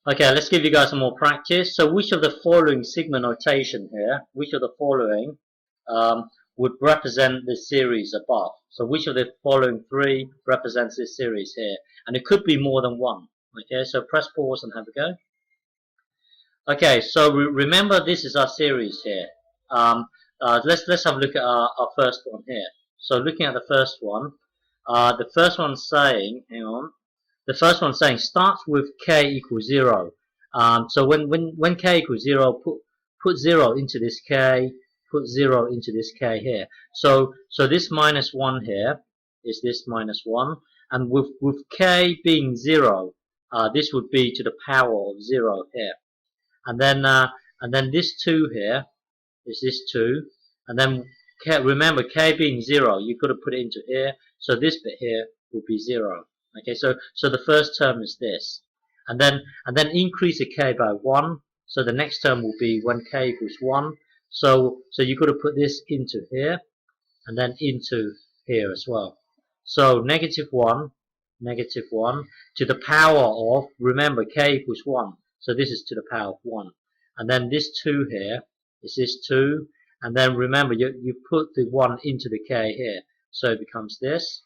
Okay, let's give you guys some more practice. So which of the following sigma notation here, which of the following would represent the series above? So which of the following three represents this series here? And it could be more than one. Okay, so press pause and have a go. Okay, so remember this is our series here. Let's have a look at our first one here. So looking at the first one saying, hang on, the first one saying starts with k equals 0. So when k equals 0, put 0 into this k, put 0 into this k here. So this minus 1 here is this minus 1, and with k being 0, this would be to the power of 0 here. And then this 2 here is this 2, and then remember k being 0, you've got to put it into here, so this bit here will be 0. Okay, so the first term is this, and then increase the k by 1, so the next term will be when k equals 1. So you've got to put this into here, and then into here as well. So negative 1 to the power of, remember k equals 1, so this is to the power of 1. And then this 2 here is this 2, and then remember you put the 1 into the k here, so it becomes this.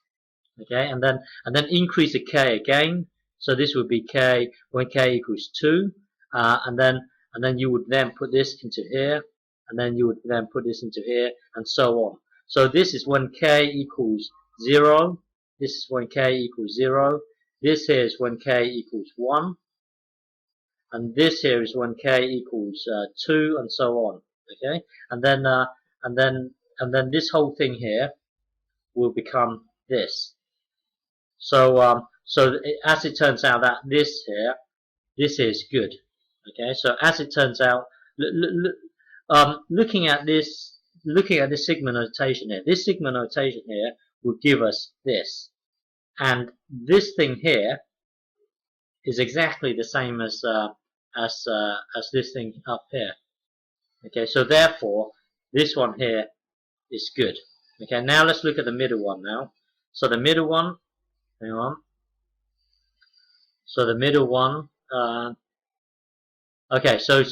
Okay, and then increase the k again, so this would be k when k equals 2, and then you would then put this into here, and then you would then put this into here, and so on. So this is when k equals 0, this is when k equals 0, this here is when k equals 1, and this here is when k equals 2, and so on. Okay, and then this whole thing here will become this. So as it turns out that this here is good. Okay, so as it turns out, looking at this sigma notation here, this sigma notation here will give us this, and this thing here is exactly the same as this thing up here. Okay, so therefore this one here is good. Okay, now let's look at the middle one now. So the middle one, hang on. So the middle one, okay, so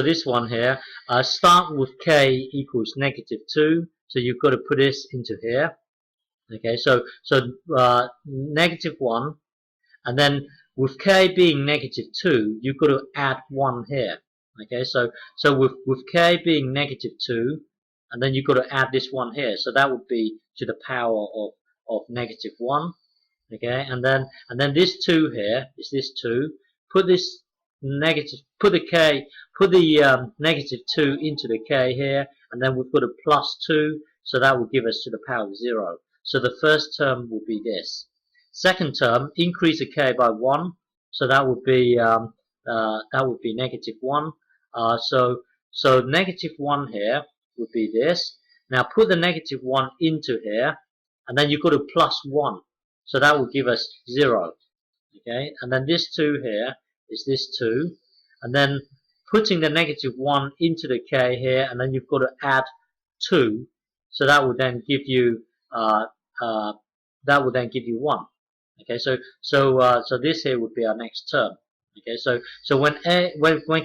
this one here, start with k equals negative 2, so you've got to put this into here. Okay, so negative 1, and then with k being negative 2, you've got to add 1 here. Okay, so with k being negative 2, and then you've got to add this 1 here, so that would be to the power of negative 1. Okay, and then this 2 here is this 2. Put this negative, put the negative 2 into the k here, and then we've got a plus 2, so that will give us to the power of 0. So the first term will be this. Second term, increase the k by 1, so that would be negative 1. So negative 1 here would be this. Now put the negative 1 into here, and then you've got to plus 1. So that will give us 0. Okay, and then this 2 here is this 2, and then putting the negative 1 into the k here, and then you've got to add 2. So that will then give you 1. Okay, so this here would be our next term. Okay, so when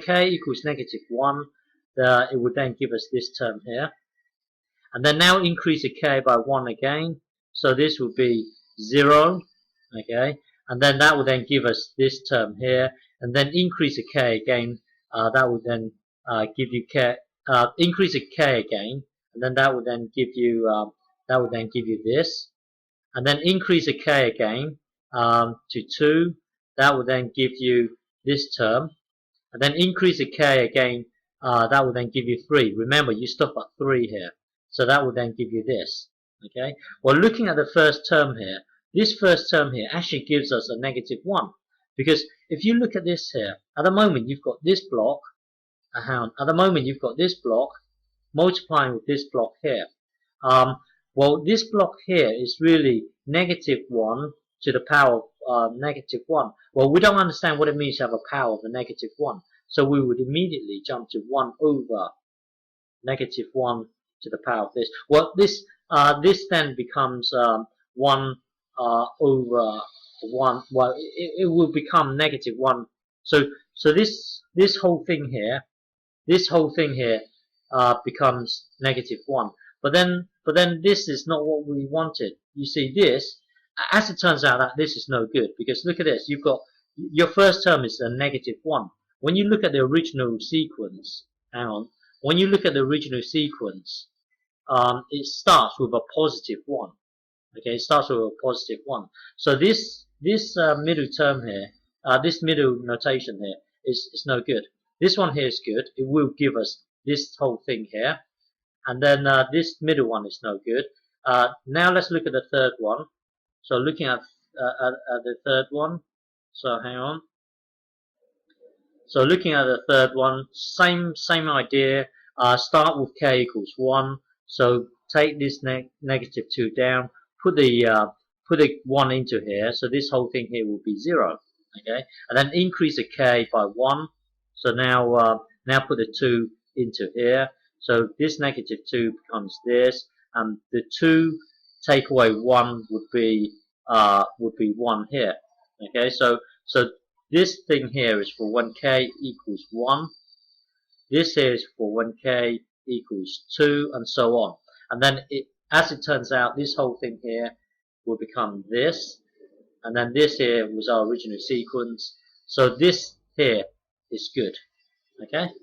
k equals negative 1, it would then give us this term here, and then now increase the k by 1 again. So this will be 0, okay, and then that will then give us this term here, and then increase the k again. That will then give you k. Increase the k again, and then that will then give you this, and then increase the k again to 2. That will then give you this term, and then increase the k again. That will then give you 3. Remember, you stop at 3 here, so that will then give you this. Okay. Well, looking at the first term here, this first term here actually gives us a negative 1, because if you look at this here, at the moment you've got this block, at the moment you've got this block multiplying with this block here. Well, this block here is really negative 1 to the power of negative 1. Well, we don't understand what it means to have a power of a negative 1, so we would immediately jump to 1 over negative 1 to the power of this. Well, this then becomes 1 over 1. Well, it will become negative 1. So So this whole thing here, becomes -1. But then this is not what we wanted. You see this, as it turns out, that this is no good, because look at this. You've got your first term is a -1. When you look at the original sequence, hang on. When you look at the original sequence, it starts with a +1. Okay, it starts with a +1. So this middle term here, this middle notation here is no good. This one here is good. It will give us this whole thing here, and then this middle one is no good. Now let's look at the third one. So looking at the third one. So hang on. So looking at the third one, same idea. Start with k equals 1. So take this -2 down. Put the 1 into here. So this whole thing here will be 0. Okay, and then increase the k by 1. So now put the 2 into here. So this -2 becomes this, and the 2 take away 1 would be 1 here. Okay, so this thing here is for when k equals 1. This here is for when k equals 2, and so on. And then, as it turns out, this whole thing here will become this. And then this here was our original sequence. So this here is good. Okay?